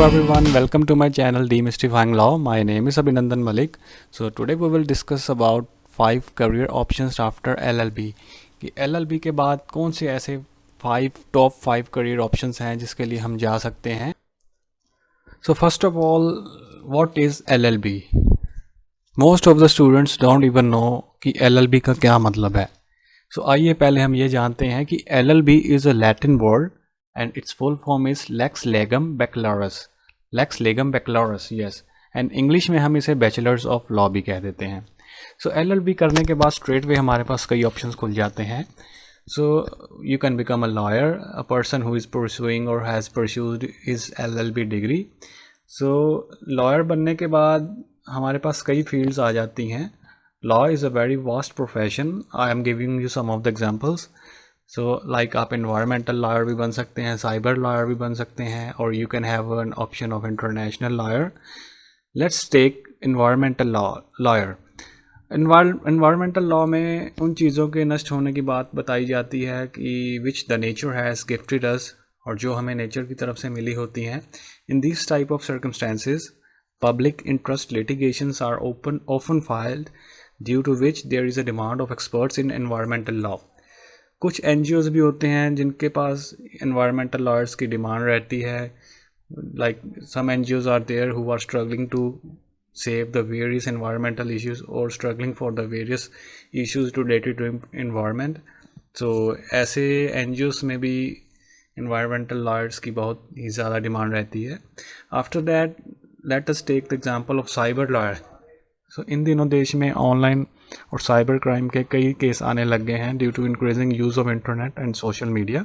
Hello everyone, welcome to my channel Demystifying Law. My name is Abhinandan Malik. So today we will discuss about 5 career options after LLB. कि LLB के बाद कौन से ऐसे 5 career options हैं जिसके लिए हम जा सकते हैं. So first of all, what is LLB? Most of the students don't even know कि LLB का क्या मतलब है. So आइए पहले हम ये जानते हैं कि LLB is a Latin word and its full form is Lex Legum Baccalaureus. Lex Legum Baccalaureus, yes. And English में हम इसे Bachelors of Law भी कह देते हैं. So LLB करने के बाद straight way हमारे पास कई options खुल जाते हैं. So you can become a lawyer, a person who is pursuing or has pursued his LLB degree. So lawyer बनने के बाद हमारे पास कई fields आ जाती हैं. Law is a very vast profession. I am giving you some of the examples. So like आप environmental lawyer भी बन सकते हैं, cyber lawyer भी बन सकते हैं, और you can have an option of international lawyer. Let's take environmental lawyer. Environmental law में उन चीज़ों के नष्ट होने की बात बताई जाती है कि which the nature has gifted us, और जो हमें nature की तरफ से मिली होती हैं. In these type of circumstances, public interest litigations are often filed, due to which there is a demand of experts in environmental law. कुछ NGOs भी होते हैं जिनके पास environmental lawyers की डिमांड रहती है. Like some NGOs are there who are struggling to save the various environmental issues or struggling for the various issues related to environment. So ऐसे NGOs में भी environmental lawyers की बहुत ही ज़्यादा डिमांड रहती है. After that, let us take the example of cyber lawyer. So इन दिनों देश में ऑनलाइन और साइबर क्राइम के कई केस आने लग गए हैं due to increasing use of internet and social media.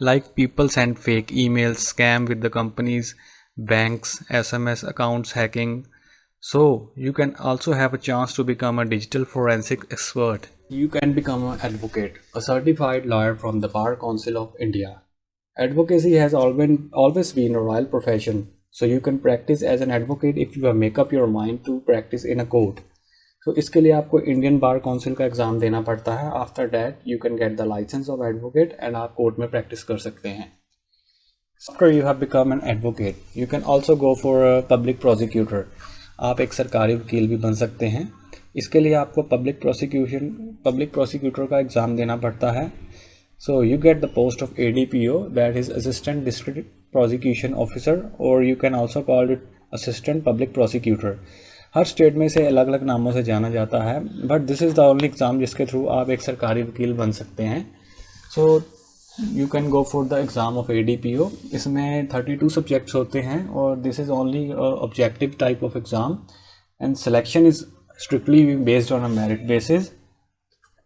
Like people send fake emails, scam with the companies, banks, SMS accounts hacking. So you can also have a chance to become a digital forensic expert. You can become an advocate, a certified lawyer from the Bar Council of India. Advocacy has always been a royal profession. So you can practice as an advocate if you make up your mind to practice in a court. So इसके लिए आपको Indian bar council का exam देना पड़ता है. After that you can get the licence of advocate and आप court में practice कर सकते हैं. After you have become an advocate, you can also go for a public prosecutor. आप एक सरकारी वकील भी बन सकते हैं. इसके लिए आपको पब्लिक प्रोसिक्यूटर का एग्ज़ाम देना पड़ता है. So you get the post of ADPO, that is Assistant District Prosecution Officer, or you can also call it Assistant Public Prosecutor. Her state में से अलग अलग नामों से जाना जाता है, but this is the only exam जिसके थ्रू आप एक सरकारी वकील बन सकते हैं. So you can go for the exam of ADPO. इसमें 32 सब्जेक्ट्स होते हैं और this is only objective type of exam and selection is strictly based on a merit basis.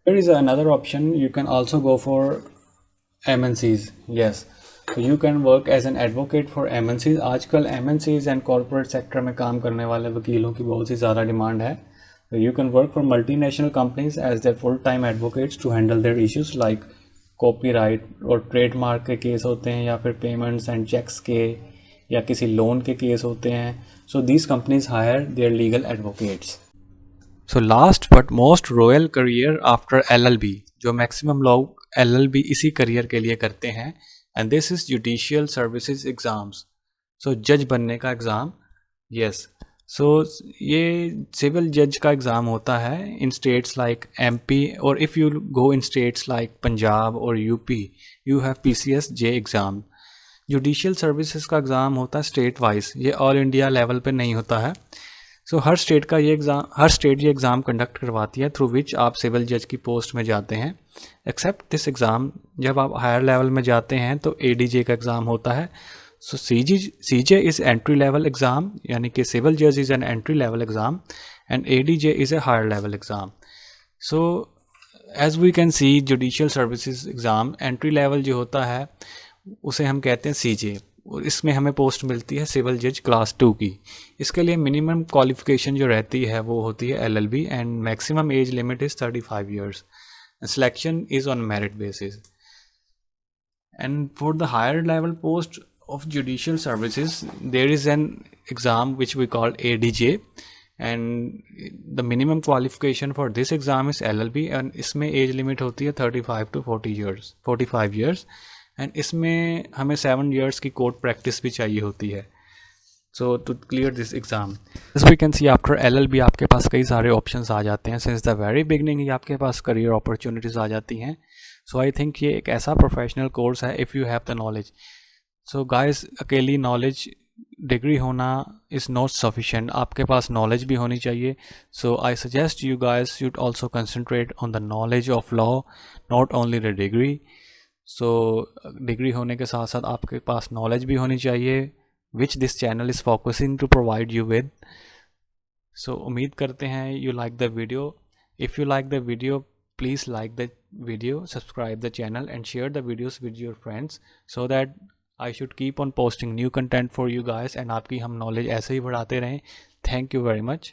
There is another option. You can also go for MNCs. Yes, so you can work as an advocate for MNCs. आजकल MNCs and corporate sector में काम करने वाले वकीलों की बहुत ही ज़्यादा demand है. So you can work for multinational companies as their full-time advocates to handle their issues like copyright और trademark के केस होते हैं, या फिर payments and checks के, या किसी लोन के केस होते हैं. So these companies hire their legal advocates. So last but most royal career after LLB, जो मैक्सिमम लोग LLB इसी करियर के लिए करते हैं, and this is Judicial Services Exams. So जज बनने का एग्ज़ाम. Yes, so ये सिविल जज का एग्ज़ाम होता है in states like MP, और if you go in states like Punjab और UP, you have PCS-J exam. Judicial Services का एग्ज़ाम होता है स्टेट वाइज, ये ऑल इंडिया लेवल पे नहीं होता है. सो हर स्टेट ये एग्ज़ाम कंडक्ट करवाती है थ्रू विच आप सिविल जज की पोस्ट में जाते हैं. एक्सेप्ट दिस एग्ज़ाम, जब आप हायर लेवल में जाते हैं तो ADJ का एग्ज़ाम होता है. So CJ is entry level exam, यानी कि सिविल जज is an entry level exam and ADJ is a higher level exam. So as we can see, judicial services exam entry level जो होता है उसे हम कहते हैं CJ, और इसमें हमें पोस्ट मिलती है सिविल जज क्लास 2 की. इसके लिए मिनिमम क्वालिफिकेशन जो रहती है वो होती है LLB and maximum age limit is 35 years. Selection is on merit basis. And for the higher level post of judicial services there is an exam which we call ADJ, and the minimum qualification for this exam is LLB, and इसमें age limit होती है 35 to 45 years. And इसमें हमें 7 years की code practice भी चाहिए होती है। So to clear this exam this we can see after LLB आपके पास कई सारे ऑप्शंस आ जाते हैं। सिंस द वेरी बिगनिंग ही आपके पास करियर अपॉर्चुनिटीज़ आ जाती हैं। सो आई थिंक ये एक ऐसा प्रोफेशनल कोर्स है if you have the knowledge. So guys, अकेली नॉलेज डिग्री होना इज़ नॉट सफिशेंट, आपके पास नॉलेज भी होनी चाहिए। So I suggest you guys should also concentrate on the knowledge of law, not only the degree. So degree होने के साथ साथ आपके पास नॉलेज भी होनी चाहिए, which this channel is focusing to provide you with. So उम्मीद करते हैं you like the video. If you like the video, please like the video, subscribe the channel and share the videos with your friends so that I should keep on posting new content for you guys and आपकी हम knowledge ऐसे ही बढ़ाते रहें। Thank you very much.